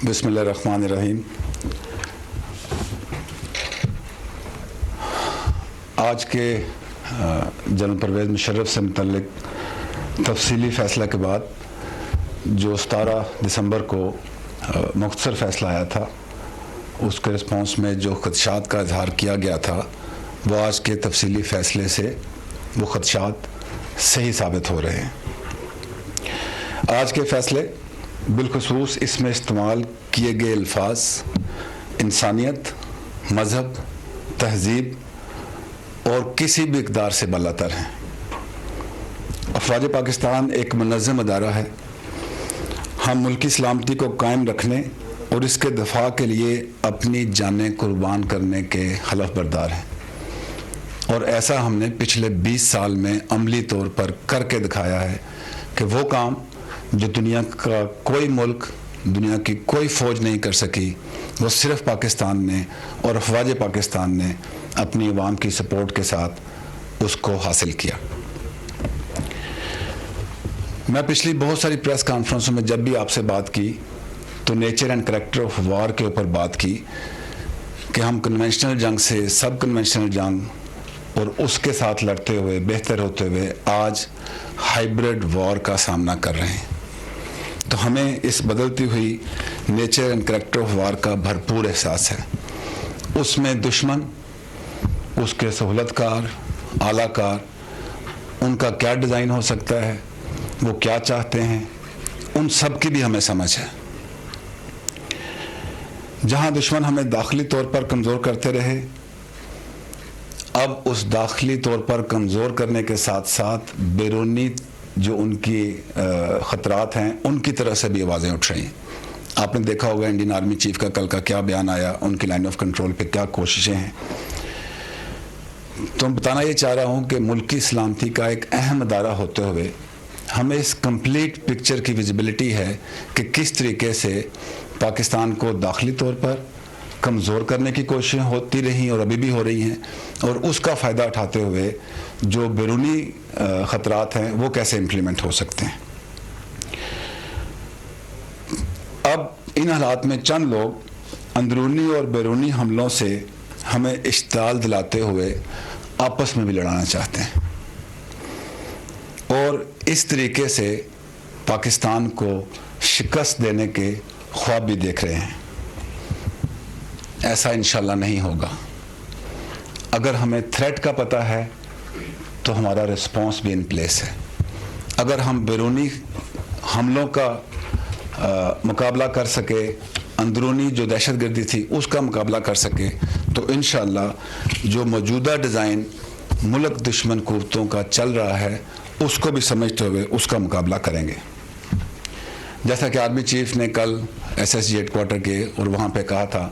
बिस्मिल्लाहिर्रहमानिर्रहीम। आज के जनरल परवेज़ मुशर्रफ से मुतल्लिक तफसीली फ़ैसला के बाद जो 17 दिसंबर को मुख्तसर फ़ैसला आया था, उसके रिस्पॉन्स में जो ख़दशात का इजहार किया गया था, वो आज के तफसीली फ़ैसले से वो ख़दशात सही साबित हो रहे हैं। आज के फ़ैसले बिलखुसूस इसमें इस्तेमाल किए गए अल्फाज इंसानियत, मज़हब, तहज़ीब और किसी भी इक़दार से बालातर हैं। अफ़वाज पाकिस्तान एक मुनज़्ज़म अदारा है। हम मुल्की सलामती को कायम रखने और इसके दफ़ा के लिए अपनी जानें कुर्बान करने के हलफ बरदार हैं, और ऐसा हमने पिछले 20 साल में अमली तौर पर करके दिखाया है कि वो काम जो दुनिया का कोई मुल्क, दुनिया की कोई फ़ौज नहीं कर सकी, वो सिर्फ़ पाकिस्तान ने और अफ़वाज पाकिस्तान ने अपनी अवाम की सपोर्ट के साथ उसको हासिल किया। मैं पिछली बहुत सारी प्रेस कॉन्फ्रेंसों में जब भी आपसे बात की तो nature and character of war के ऊपर बात की कि हम कन्वेंशनल जंग से सब कन्वेंशनल जंग और उसके साथ लड़ते हुए, बेहतर होते हुए आज हाइब्रिड वॉर का सामना कर रहे हैं। तो हमें इस बदलती हुई nature and character of war का भरपूर एहसास है। उसमें दुश्मन, उसके सहूलतकार, आलाकार, उनका क्या डिज़ाइन हो सकता है, वो क्या चाहते हैं, उन सब की भी हमें समझ है। जहां दुश्मन हमें दाखिली तौर पर कमज़ोर करते रहे, अब उस दाखिली तौर पर कमज़ोर करने के साथ साथ बैरूनी जो उनकी ख़तरात हैं, उनकी तरह से भी आवाज़ें उठ रही हैं। आपने देखा होगा इंडियन आर्मी चीफ का कल का क्या बयान आया, उनकी लाइन ऑफ कंट्रोल पे क्या कोशिशें हैं। तो मैं बताना ये चाह रहा हूँ कि मुल्की सलामती का एक अहम अदारा होते हुए हमें इस कंप्लीट पिक्चर की विजिबिलिटी है कि किस तरीके से पाकिस्तान को दाखिली तौर पर कमज़ोर करने की कोशिशें होती रही और अभी भी हो रही हैं, और उसका फ़ायदा उठाते हुए जो बैरूनी ख़तरात हैं वो कैसे इम्प्लीमेंट हो सकते हैं। अब इन हालात में चंद लोग अंदरूनी और बैरूनी हमलों से हमें इश्ताल दिलाते हुए आपस में भी लड़ाना चाहते हैं और इस तरीके से पाकिस्तान को शिकस्त देने के ख्वाब भी देख रहे हैं। ऐसा इंशाल्लाह नहीं होगा। अगर हमें थ्रेट का पता है तो हमारा रिस्पॉन्स भी इन प्लेस है। अगर हम बैरूनी हमलों का मुकाबला कर सके, अंदरूनी जो दहशतगर्दी थी उसका मुकाबला कर सके, तो इंशाल्लाह जो मौजूदा डिज़ाइन मुल्क दुश्मन कुव्वतों का चल रहा है उसको भी समझते हुए उसका मुकाबला करेंगे। जैसा कि आर्मी चीफ ने कल SSG हेडक्वार्टर के और वहाँ पे कहा था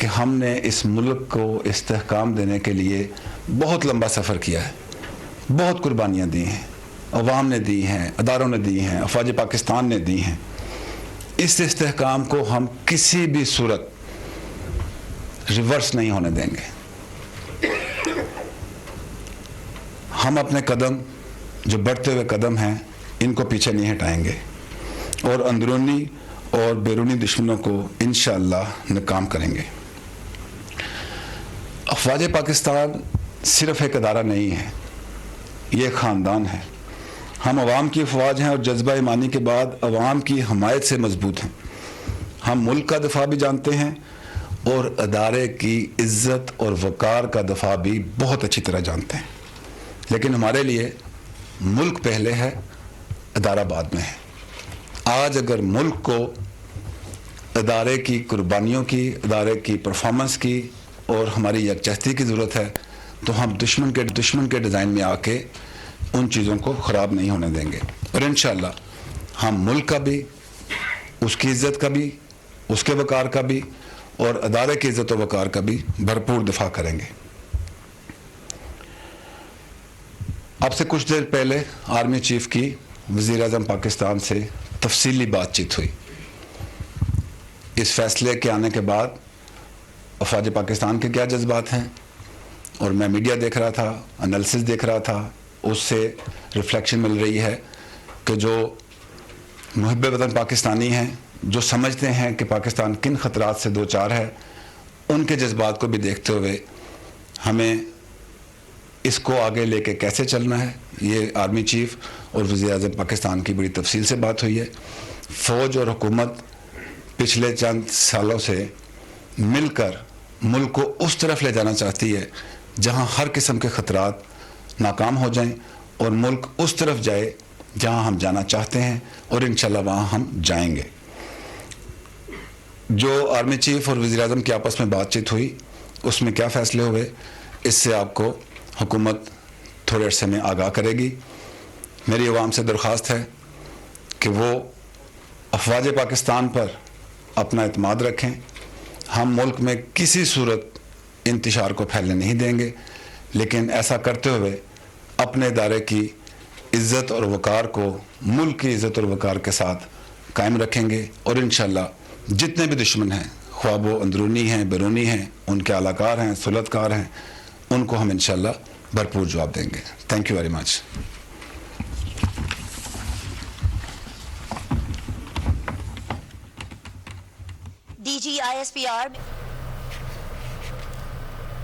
कि हमने इस मुल्क को इस्तेहकाम देने के लिए बहुत लंबा सफ़र किया है, बहुत कुर्बानियाँ दी हैं, अवाम ने दी हैं, अदारों ने दी हैं, अफ़वाज पाकिस्तान ने दी हैं। इस इस्तेहकाम को हम किसी भी सूरत रिवर्स नहीं होने देंगे। हम अपने कदम, जो बढ़ते हुए कदम हैं, इनको पीछे नहीं हटाएंगे और अंदरूनी और बैरूनी दुश्मनों को इंशाअल्लाह नाकाम करेंगे। अफ़वाज पाकिस्तान सिर्फ़ एक अदारा नहीं है, ये एक ख़ानदान है। हम अवाम की अफ़वाज हैं और जज्बा ईमानी के बाद अवाम की हमायत से मजबूत हैं। हम मुल्क का दफ़ा भी जानते हैं और अदारे की इज़्ज़त और वक़ार का दफ़ा भी बहुत अच्छी तरह जानते हैं। लेकिन हमारे लिए मुल्क पहले है, अदारा बाद में है। आज अगर मुल्क को अदारे की कुर्बानियों की, अदारे की परफॉर्मेंस की और हमारी यकजहती की ज़रूरत है, तो हम दुश्मन के डिज़ाइन में आके उन चीज़ों को ख़राब नहीं होने देंगे। और इंशाअल्लाह हम मुल्क का भी, उसकी इज़्ज़त का भी, उसके वक़ार का भी और अदारे की इज़्ज़त और वक़ार का भी भरपूर दिफा करेंगे। आपसे कुछ देर पहले आर्मी चीफ की वज़ीर-ए-आज़म पाकिस्तान से तफसीली बातचीत हुई। इस फैसले के आने के बाद अफ़वाज पाकिस्तान के क्या जज्बात हैं, और मैं मीडिया देख रहा था, एनालिसिस देख रहा था, उससे रिफ्लेक्शन मिल रही है कि जो मुहिब्बे वतन पाकिस्तानी हैं जो समझते हैं कि पाकिस्तान किन ख़तरात से दो चार है, उनके जज्बात को भी देखते हुए हमें इसको आगे लेके कैसे चलना है, ये आर्मी चीफ और वज़ीर-ए-आज़म पाकिस्तान की बड़ी तफसील से बात हुई है। फ़ौज और हुकूमत पिछले चंद सालों से मिलकर मुल्क को उस तरफ ले जाना चाहती है जहां हर किस्म के ख़तरात नाकाम हो जाएं और मुल्क उस तरफ जाए जहां हम जाना चाहते हैं, और इंशाल्लाह वहां हम जाएंगे। जो आर्मी चीफ और वज़ीर-ए-आज़म की आपस में बातचीत हुई उसमें क्या फ़ैसले हुए, इससे आपको हुकूमत थोड़े अरसे में आगाह करेगी। मेरी अवाम से दरख्वास्त है कि वो अफवाज पाकिस्तान पर अपना एतमाद रखें। हम मुल्क में किसी सूरत इंतशार को फैलने नहीं देंगे, लेकिन ऐसा करते हुए अपने इदारे की इज़्ज़त और वक़ार को मुल्क की इज़्ज़त और वक़ार के साथ कायम रखेंगे, और इंशाअल्लाह जितने भी दुश्मन हैं, ख्वाह वो अंदरूनी हैं, बैरूनी हैं, उनके आलाकार हैं, सुलतकार हैं, उनको हम इंशाअल्लाह भरपूर जवाब देंगे। Thank you very much.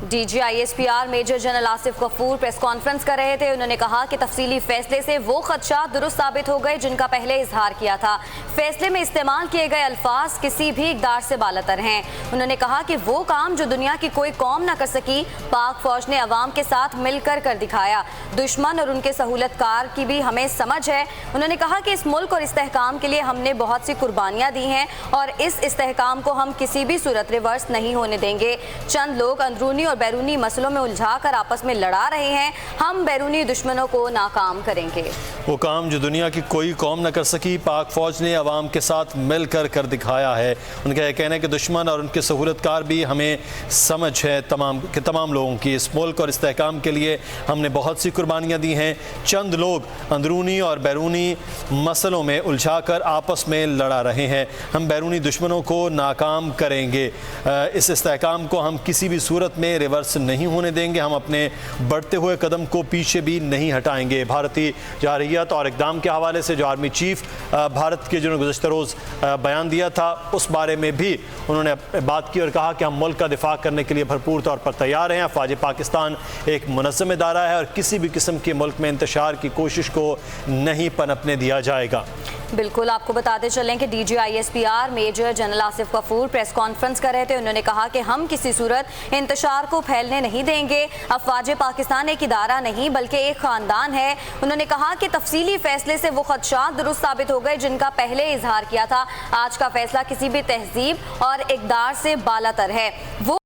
DGISPR major general Asif Ghafoor press conference कर रहे थे। उन्होंने कहा कि तफसीली फैसले से वो खदशात दुरुस्त साबित हो गए जिनका पहले इजहार किया था। फैसले में इस्तेमाल किए गए अल्फाज किसी भी इक़दार से बालातर हैं। उन्होंने कहा कि वो काम जो दुनिया की कोई कौम न कर सकी, पाक फौज ने अवाम के साथ मिलकर कर दिखाया। दुश्मन और उनके सहूलतकार की भी हमें समझ है। उन्होंने कहा कि इस मुल्क और इस्तेहकाम के लिए हमने बहुत सी कुर्बानियाँ दी हैं और इस इस्तेहकाम को हम किसी भी सूरत रिवर्स नहीं होने देंगे। चंद लोग अंदरूनी और बैरूनी मसलों में उलझाकर आपस में लड़ा रहे हैं, हम बैरूनी दुश्मनों को नाकाम करेंगे। वो काम जो दुनिया की कोई कौम न कर सकी, पाक फौज ने अवाम के साथ मिलकर कर दिखाया है। उनका यह कहना है कि दुश्मन और उनके सहूलतकार भी हमें समझ है तमाम लोगों की। इस मुल्क और इस्तेहकाम के लिए हमने बहुत सी कुर्बानियाँ दी हैं। चंद लोग अंदरूनी और बैरूनी मसलों में उलझाकर आपस में लड़ा रहे हैं, हम बैरूनी दुश्मनों को नाकाम करेंगे। इस इस्तेहकाम को हम किसी भी सूरत में रिवर्स नहीं होने देंगे, हम अपने बढ़ते हुए कदम को पीछे भी नहीं हटाएंगे। भारतीय जारहियत और इक़दाम के हवाले से जो आर्मी चीफ भारत के जिन्होंने गुज़श्ता रोज़ बयान दिया था, उस बारे में भी उन्होंने बात की और कहा कि हम मुल्क का दिफा करने के लिए भरपूर तौर पर तैयार हैं। अफ़वाज पाकिस्तान एक मुनज़्ज़म इदारा है और किसी भी किस्म के मुल्क में इंतशार की कोशिश को नहीं पनपने दिया जाएगा। बिल्कुल, आपको बताते चलें कि DGISPR major general Asif Ghafoor press conference कर रहे थे। उन्होंने कहा कि हम किसी सूरत इंतशार को फैलने नहीं देंगे। अफवाज पाकिस्तान एक इदारा नहीं बल्कि एक ख़ानदान है। उन्होंने कहा कि तफसीली फैसले से वो खदशात दुरुस्त साबित हो गए जिनका पहले इजहार किया था। आज का फैसला किसी भी तहजीब और इक़दार से बालातर है। वो